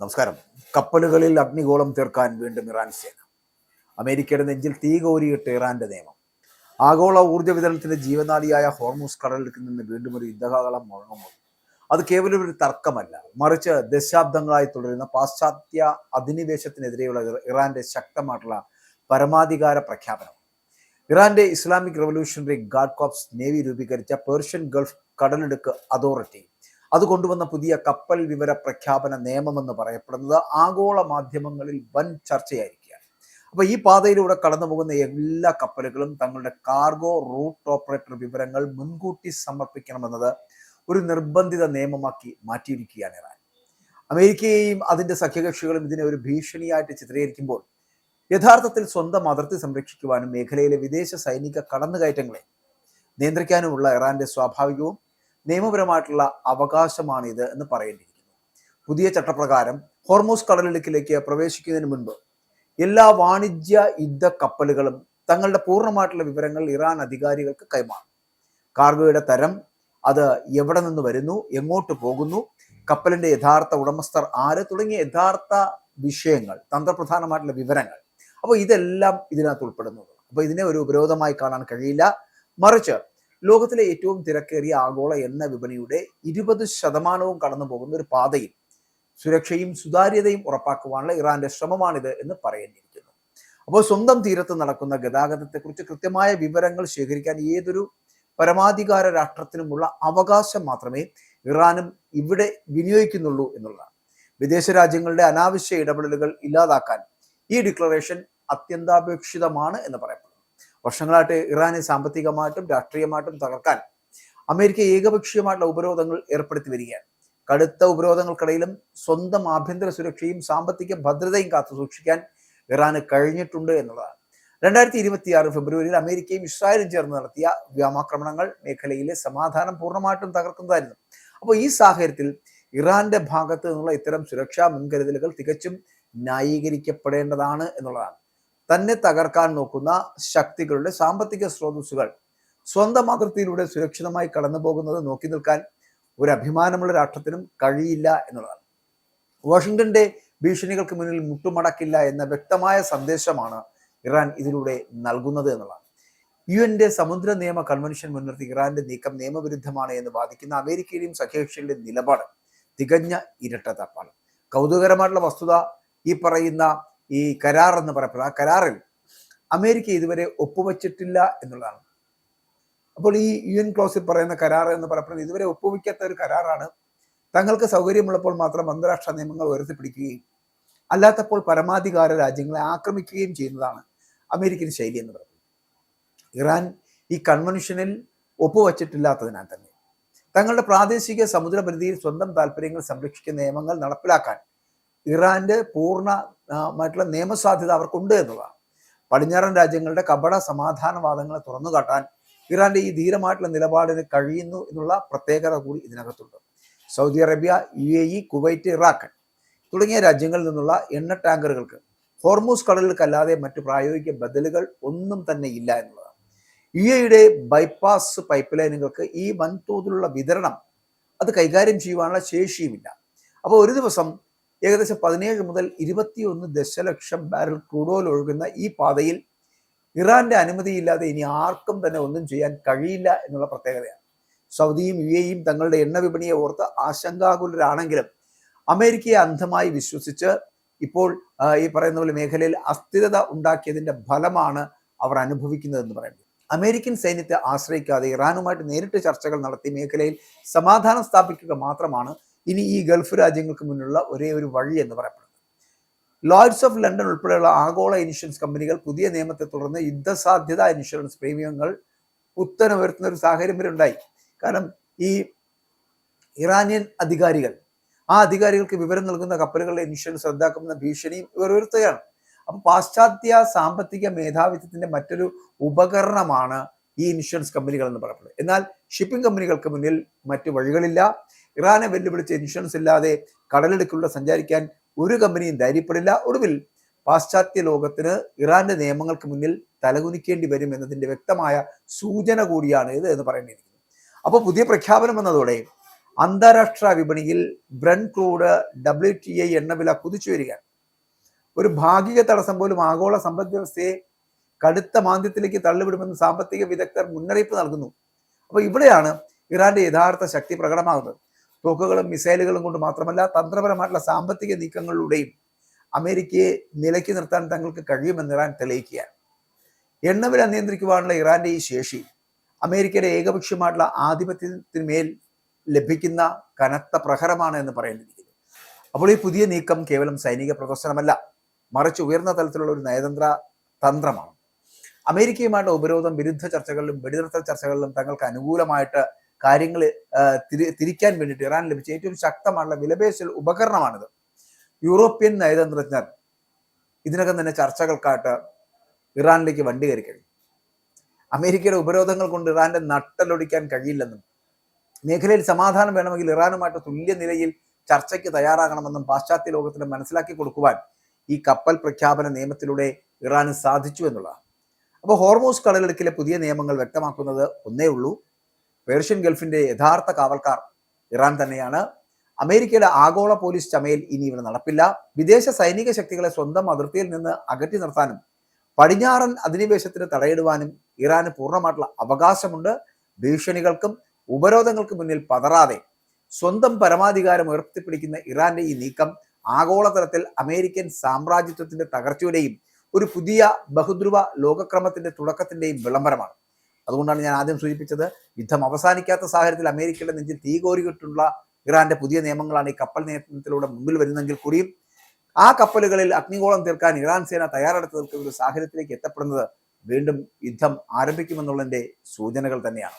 നമസ്കാരം. കപ്പലുകളിൽ അഗ്നിഗോളം തീർക്കാൻ വീണ്ടും ഇറാൻ സേന. അമേരിക്കയുടെ നെഞ്ചിൽ തീ കോരിയിട്ട് ഇറാന്റെ നിയമം. ആഗോള ഊർജ്ജ വിതരണത്തിന്റെ ജീവനാഡിയായ ഹോർമൂസ് കടലിടുക്കിൽ നിന്ന് വീണ്ടും ഒരു യുദ്ധകാലം മുഴങ്ങുമ്പോൾ അത് കേവലം ഒരു തർക്കമല്ല, മറിച്ച് ദശാബ്ദങ്ങളായി തുടരുന്ന പാശ്ചാത്യ അധിനിവേശത്തിനെതിരെയുള്ള ഇറാന്റെ ശക്തമായിട്ടുള്ള പരമാധികാര പ്രഖ്യാപനം. ഇറാന്റെ Islamic revolutionary guard corps navy രൂപീകരിച്ച പേർഷ്യൻ ഗൾഫ് കടലിടുക്ക് അതോറിറ്റി അത് കൊണ്ടുവന്ന പുതിയ കപ്പൽ വിവര പ്രഖ്യാപന നിയമമെന്ന് പറയപ്പെടുന്നത് ആഗോള മാധ്യമങ്ങളിൽ വൻ ചർച്ചയായിരിക്കുകയാണ്. അപ്പൊ ഈ പാതയിലൂടെ കടന്നു പോകുന്ന എല്ലാ കപ്പലുകളും തങ്ങളുടെ കാർഗോ റൂട്ട് ഓപ്പറേറ്റർ വിവരങ്ങൾ മുൻകൂട്ടി സമർപ്പിക്കണമെന്നത് ഒരു നിർബന്ധിത നിയമമാക്കി മാറ്റിയിരിക്കുകയാണ് ഇറാൻ. അമേരിക്കയെയും അതിന്റെ സഖ്യകക്ഷികളും ഇതിനെ ഒരു ഭീഷണിയായിട്ട് ചിത്രീകരിക്കുമ്പോൾ യഥാർത്ഥത്തിൽ സ്വന്തം അതിർത്തി സംരക്ഷിക്കുവാനും മേഖലയിലെ വിദേശ സൈനിക കടന്നുകയറ്റങ്ങളെ നിയന്ത്രിക്കാനുമുള്ള ഇറാന്റെ സ്വാഭാവികവും നിയമപരമായിട്ടുള്ള അവകാശമാണിത് എന്ന് പറയേണ്ടിയിരിക്കുന്നു. പുതിയ ചട്ടപ്രകാരം ഹോർമൂസ് കടലിടുക്കിലേക്ക് പ്രവേശിക്കുന്നതിന് മുൻപ് എല്ലാ വാണിജ്യ യുദ്ധ കപ്പലുകളും തങ്ങളുടെ പൂർണ്ണമായിട്ടുള്ള വിവരങ്ങൾ ഇറാൻ അധികാരികൾക്ക് കൈമാറും. കാർഗോയുടെ തരം, അത് എവിടെ നിന്ന് വരുന്നു, എങ്ങോട്ട് പോകുന്നു, കപ്പലിന്റെ യഥാർത്ഥ ഉടമസ്ഥർ ആര് തുടങ്ങിയ യഥാർത്ഥ വിഷയങ്ങൾ, തന്ത്രപ്രധാനമായിട്ടുള്ള വിവരങ്ങൾ, അപ്പോൾ ഇതെല്ലാം ഇതിനകത്ത് ഉൾപ്പെടുന്നത്. അപ്പോൾ ഇതിനെ ഒരു ഉപരോധമായി കാണാൻ കഴിയില്ല, മറിച്ച് ലോകത്തിലെ ഏറ്റവും തിരക്കേറിയ ആഗോള എണ്ണ വിപണിയുടെ 20% കടന്നു പോകുന്ന ഒരു പാതയിൽ സുരക്ഷയും സുതാര്യതയും ഉറപ്പാക്കുവാനുള്ള ഇറാന്റെ ശ്രമമാണിത് എന്ന് പറയേണ്ടിയിരിക്കുന്നു. അപ്പോൾ സ്വന്തം തീരത്ത് നടക്കുന്ന ഗതാഗതത്തെക്കുറിച്ച് കൃത്യമായ വിവരങ്ങൾ ശേഖരിക്കാൻ ഏതൊരു പരമാധികാര രാഷ്ട്രത്തിനുമുള്ള അവകാശം മാത്രമേ ഇറാനും ഇവിടെ വിനിയോഗിക്കുന്നുള്ളൂ എന്നുള്ളതാണ്. വിദേശ രാജ്യങ്ങളുടെ അനാവശ്യ ഇടപെടലുകൾ ഇല്ലാതാക്കാൻ ഈ ഡിക്ലറേഷൻ അത്യന്താപേക്ഷിതമാണ് എന്ന് പറയപ്പെടുന്നു. വർഷങ്ങളായിട്ട് ഇറാനെ സാമ്പത്തികമായിട്ടും രാഷ്ട്രീയമായിട്ടും തകർക്കാൻ അമേരിക്ക ഏകപക്ഷീയമായിട്ടുള്ള ഉപരോധങ്ങൾ ഏർപ്പെടുത്തി വരികയാണ്. കടുത്ത ഉപരോധങ്ങൾക്കിടയിലും സ്വന്തം ആഭ്യന്തര സുരക്ഷയും സാമ്പത്തിക ഭദ്രതയും കാത്തു സൂക്ഷിക്കാൻ ഇറാന് കഴിഞ്ഞിട്ടുണ്ട് എന്നുള്ളതാണ്. 2026 ഫെബ്രുവരിയിൽ അമേരിക്കയും ഇസ്രായേലും ചേർന്ന് നടത്തിയ വ്യോമാക്രമണങ്ങൾ മേഖലയിലെ സമാധാനം പൂർണ്ണമായിട്ടും തകർക്കുന്നതായിരുന്നു. അപ്പോൾ ഈ സാഹചര്യത്തിൽ ഇറാന്റെ ഭാഗത്ത് നിന്നുള്ള ഇത്തരം സുരക്ഷാ മുൻകരുതലുകൾ തികച്ചും ന്യായീകരിക്കപ്പെടേണ്ടതാണ് എന്നുള്ളതാണ്. തന്നെ തകർക്കാൻ നോക്കുന്ന ശക്തികളുടെ സാമ്പത്തിക സ്രോതസ്സുകൾ സ്വന്തം അതിർത്തിയിലൂടെ സുരക്ഷിതമായി കടന്നു പോകുന്നത് നോക്കി നിൽക്കാൻ ഒരു അഭിമാനമുള്ള രാഷ്ട്രത്തിനും കഴിയില്ല എന്നുള്ളതാണ്. വാഷിംഗ്ടന്റെ ഭീഷണികൾക്ക് മുന്നിൽ മുട്ടുമടക്കില്ല എന്ന വ്യക്തമായ സന്ദേശമാണ് ഇറാൻ ഇതിലൂടെ നൽകുന്നത് എന്നുള്ളതാണ്. യുഎന്റെ സമുദ്ര നിയമ കൺവെൻഷൻ മുൻനിർത്തി ഇറാന്റെ നീക്കം നിയമവിരുദ്ധമാണ് എന്ന് വാദിക്കുന്ന അമേരിക്കയുടെയും സഖ്യകക്ഷികളുടെ നിലപാട് തികഞ്ഞ ഇരട്ടത്താപ്പാണ്. കൗതുകരമായിട്ടുള്ള വസ്തുത, ഈ പറയുന്ന ഈ കരാർ എന്ന് പറയപ്പെടുന്ന ആ കരാറിൽ അമേരിക്ക ഇതുവരെ ഒപ്പുവെച്ചിട്ടില്ല എന്നുള്ളതാണ്. അപ്പോൾ ഈ UN ക്ലോസിൽ പറയുന്ന കരാർ എന്ന് പറയപ്പെടുന്നത് ഇതുവരെ ഒപ്പുവെക്കാത്ത ഒരു കരാറാണ്. തങ്ങൾക്ക് സൗകര്യമുള്ളപ്പോൾ മാത്രം അന്താരാഷ്ട്ര നിയമങ്ങൾ ഉയർത്തിപ്പിടിക്കുകയും അല്ലാത്തപ്പോൾ പരമാധികാര രാജ്യങ്ങളെ ആക്രമിക്കുകയും ചെയ്യുന്നതാണ് അമേരിക്കൻ ശൈലി എന്ന് പറയുന്നത്. ഇറാൻ ഈ കൺവെൻഷനിൽ ഒപ്പുവച്ചിട്ടില്ലാത്തതിനാൽ തന്നെ തങ്ങളുടെ പ്രാദേശിക സമുദ്രപരിധിയിൽ സ്വന്തം താല്പര്യങ്ങൾ സംരക്ഷിക്കുന്ന നിയമങ്ങൾ നടപ്പിലാക്കാൻ ഇറാന്റെ പൂർണ്ണമായിട്ടുള്ള നിയമസാധ്യത അവർക്കുണ്ട് എന്നുള്ളതാണ്. പടിഞ്ഞാറൻ രാജ്യങ്ങളുടെ കപട സമാധാനവാദങ്ങളെ തുറന്നു കാട്ടാൻ ഇറാന്റെ ഈ ധീരമായിട്ടുള്ള നിലപാടിന് കഴിയുന്നു എന്നുള്ള പ്രത്യേകത കൂടി ഇതിനകത്തുണ്ട്. Saudi Arabia, UAE, Kuwait, Iraq തുടങ്ങിയ രാജ്യങ്ങളിൽ നിന്നുള്ള എണ്ണ ടാങ്കറുകൾക്ക് ഹോർമൂസ് കടലിലേക്കല്ലാതെ മറ്റു പ്രായോഗിക ബദലുകൾ ഒന്നും തന്നെ ഇല്ല എന്നുള്ളതാണ്. UAEയുടെ ബൈപ്പാസ് പൈപ്പ് ലൈനുകൾക്ക് ഈ വൻതോതിലുള്ള വിതരണം അത് കൈകാര്യം ചെയ്യുവാനുള്ള ശേഷിയുമില്ല. അപ്പോൾ ഒരു ദിവസം ഏകദേശം 17 മുതൽ 21 ദശലക്ഷം ബാരൽ ക്രൂഡ് ഓയിൽ ഒഴുകുന്ന ഈ പാതയിൽ ഇറാന്റെ അനുമതിയില്ലാതെ ഇനി ആർക്കും തന്നെ ഒന്നും ചെയ്യാൻ കഴിയില്ല എന്നുള്ള പ്രത്യേകതയാണ്. സൗദിയും UAEയും തങ്ങളുടെ എണ്ണ വിപണിയെ ഓർത്ത് ആശങ്കാകുലരാണെങ്കിലും അമേരിക്കയെ അന്ധമായി വിശ്വസിച്ച് ഇപ്പോൾ ഈ പറയുന്ന പോലെ മേഖലയിൽ അസ്ഥിരത ഉണ്ടാക്കിയതിന്റെ ഫലമാണ് അവർ അനുഭവിക്കുന്നതെന്ന് പറയുന്നത്. അമേരിക്കൻ സൈന്യത്തെ ആശ്രയിക്കാതെ ഇറാനുമായിട്ട് നേരിട്ട് ചർച്ചകൾ നടത്തി മേഖലയിൽ സമാധാനം സ്ഥാപിക്കുക മാത്രമാണ് ഇനി ഈ ഗൾഫ് രാജ്യങ്ങൾക്ക് മുന്നിലുള്ള ഒരേ ഒരു വഴി എന്ന് പറയപ്പെടുന്നത്. ലോയ്ഡ്സ് ഓഫ് ലണ്ടൻ ഉൾപ്പെടെയുള്ള ആഗോള ഇൻഷുറൻസ് കമ്പനികൾ പുതിയ നിയമത്തെ തുടർന്ന് യുദ്ധസാധ്യത ഇൻഷുറൻസ് പ്രീമിയങ്ങൾ കുത്തനുയർത്തുന്ന ഒരു സാഹചര്യം വരെ ഉണ്ടായി. കാരണം ഈ ഇറാനിയൻ അധികാരികൾ, ആ അധികാരികൾക്ക് വിവരം നൽകുന്ന കപ്പലുകളുടെ ഇൻഷുറൻസ് റദ്ദാക്കുമെന്ന ഭീഷണിയും ഇവർ ഉയർത്തുകയാണ്. അപ്പൊ പാശ്ചാത്യ സാമ്പത്തിക മേധാവിത്വത്തിന്റെ മറ്റൊരു ഉപകരണമാണ് ഈ ഇൻഷുറൻസ് കമ്പനികൾ എന്ന് പറയപ്പെടുന്നത്. എന്നാൽ ഷിപ്പിംഗ് കമ്പനികൾക്ക് മുന്നിൽ മറ്റു വഴികളില്ല. ഇറാനെ വെല്ലുവിളിച്ച് ഇൻഷുറൻസ് ഇല്ലാതെ കടലിടുക്കിലൂടെ സഞ്ചരിക്കാൻ ഒരു കമ്പനിയും ധൈര്യപ്പെടില്ല. ഒടുവിൽ പാശ്ചാത്യ ലോകത്തിന് ഇറാന്റെ നിയമങ്ങൾക്ക് മുന്നിൽ തലകുനിക്കേണ്ടി വരും എന്നതിന്റെ വ്യക്തമായ സൂചന കൂടിയാണ് ഇത് എന്ന് പറയേണ്ടിയിരിക്കുന്നു. അപ്പോൾ പുതിയ പ്രഖ്യാപനം എന്നതോടെ അന്താരാഷ്ട്ര വിപണിയിൽ ബ്രന്റ് ക്രൂഡ് WTI എണ്ണവില കുതിച്ചു വരികയാണ്. ഒരു ഭാഗിക തടസ്സം പോലും ആഗോള സമ്പദ് വ്യവസ്ഥയെ കടുത്ത മാന്ദ്യത്തിലേക്ക് തള്ളിവിടുമെന്ന് സാമ്പത്തിക വിദഗ്ധർ മുന്നറിയിപ്പ് നൽകുന്നു. അപ്പോൾ ഇവിടെയാണ് ഇറാന്റെ യഥാർത്ഥ ശക്തി പ്രകടമാകുന്നത്. തോക്കുകളും മിസൈലുകളും കൊണ്ട് മാത്രമല്ല, തന്ത്രപരമായിട്ടുള്ള സാമ്പത്തിക നീക്കങ്ങളിലൂടെയും അമേരിക്കയെ നിലയ്ക്ക് നിർത്താൻ തങ്ങൾക്ക് കഴിയുമെന്ന് ഇറാൻ തെളിയിക്കുകയാണ്. എണ്ണവില നിയന്ത്രിക്കുവാനുള്ള ഇറാന്റെ ഈ ശേഷി അമേരിക്കയുടെ ഏകപക്ഷീയമായിട്ടുള്ള ആധിപത്യത്തിന്മേൽ ലഭിക്കുന്ന കനത്ത പ്രഹരമാണ് എന്ന് പറയേണ്ടിയിരിക്കുന്നു. അപ്പോൾ ഈ പുതിയ നീക്കം കേവലം സൈനിക പ്രദർശനമല്ല, മറിച്ച് ഉയർന്ന തലത്തിലുള്ള ഒരു നയതന്ത്ര തന്ത്രമാണ്. അമേരിക്കയുമായിട്ടുള്ള ഉപരോധം, വിരുദ്ധ ചർച്ചകളിലും വെടിനിർത്തൽ ചർച്ചകളിലും തങ്ങൾക്ക് അനുകൂലമായിട്ട് കാര്യങ്ങൾ തിരിക്കാൻ വേണ്ടിയിട്ട് ഇറാൻ ലഭിച്ച ഏറ്റവും ശക്തമായിട്ടുള്ള വിലപേശൽ ഉപകരണമാണിത്. യൂറോപ്യൻ നയതന്ത്രജ്ഞർ ഇതിനകം തന്നെ ചർച്ചകൾക്കായിട്ട് ഇറാനിലേക്ക് വണ്ടി കയറി കഴിഞ്ഞു. അമേരിക്കയുടെ ഉപരോധങ്ങൾ കൊണ്ട് ഇറാന്റെ നട്ടലൊടിക്കാൻ കഴിയില്ലെന്നും മേഖലയിൽ സമാധാനം വേണമെങ്കിൽ ഇറാനുമായിട്ട് തുല്യ നിലയിൽ ചർച്ചയ്ക്ക് തയ്യാറാകണമെന്നും പാശ്ചാത്യ ലോകത്തിന് മനസ്സിലാക്കി കൊടുക്കുവാൻ ഈ കപ്പൽ പ്രഖ്യാപന നിയമത്തിലൂടെ ഇറാന് സാധിച്ചു എന്നുള്ളതാണ്. അപ്പോൾ ഹോർമൂസ് കടലിടുക്കിലെ പുതിയ നിയമങ്ങൾ വ്യക്തമാക്കുന്നത് ഒന്നേ ഉള്ളൂ: പേർഷ്യൻ ഗൾഫിന്റെ യഥാർത്ഥ കാവൽക്കാർ ഇറാൻ തന്നെയാണ്. അമേരിക്കയുടെ ആഗോള പോലീസ് ചമയൽ ഇനി ഇവിടെ നടപ്പില്ല. വിദേശ സൈനിക ശക്തികളെ സ്വന്തം അതിർത്തിയിൽ നിന്ന് അകറ്റി നിർത്താനും പടിഞ്ഞാറൻ അധിനിവേശത്തിന് തടയിടുവാനും ഇറാന് പൂർണ്ണമായിട്ടുള്ള അവകാശമുണ്ട്. ഭീഷണികൾക്കും ഉപരോധങ്ങൾക്കും മുന്നിൽ പതറാതെ സ്വന്തം പരമാധികാരം ഉയർത്തിപ്പിടിക്കുന്ന ഇറാന്റെ ഈ നീക്കം ആഗോളതലത്തിൽ അമേരിക്കൻ സാമ്രാജ്യത്വത്തിന്റെ തകർച്ചയുടെയും ഒരു പുതിയ ബഹുധ്രുവ ലോകക്രമത്തിന്റെ തുടക്കത്തിന്റെയും വിളംബരമാണ്. അതുകൊണ്ടാണ് ഞാൻ ആദ്യം സൂചിപ്പിച്ചത്, യുദ്ധം അവസാനിക്കാത്ത സാഹചര്യത്തിൽ അമേരിക്കയുടെ നെഞ്ചിൽ തീ കോരിയിട്ടുള്ള ഇറാന്റെ പുതിയ നിയമങ്ങളാണ് ഈ കപ്പൽ നിയമത്തിലൂടെ മുമ്പിൽ വരുന്നെങ്കിൽ കൂടിയും ആ കപ്പലുകളിൽ അഗ്നിഗോളം തീർക്കാൻ ഇറാൻ സേന തയ്യാറെടുത്ത് നിൽക്കുന്ന ഒരു സാഹചര്യത്തിലേക്ക് എത്തപ്പെടുന്നത് വീണ്ടും യുദ്ധം ആരംഭിക്കുമെന്നുള്ളതിന്റെ സൂചനകൾ തന്നെയാണ്.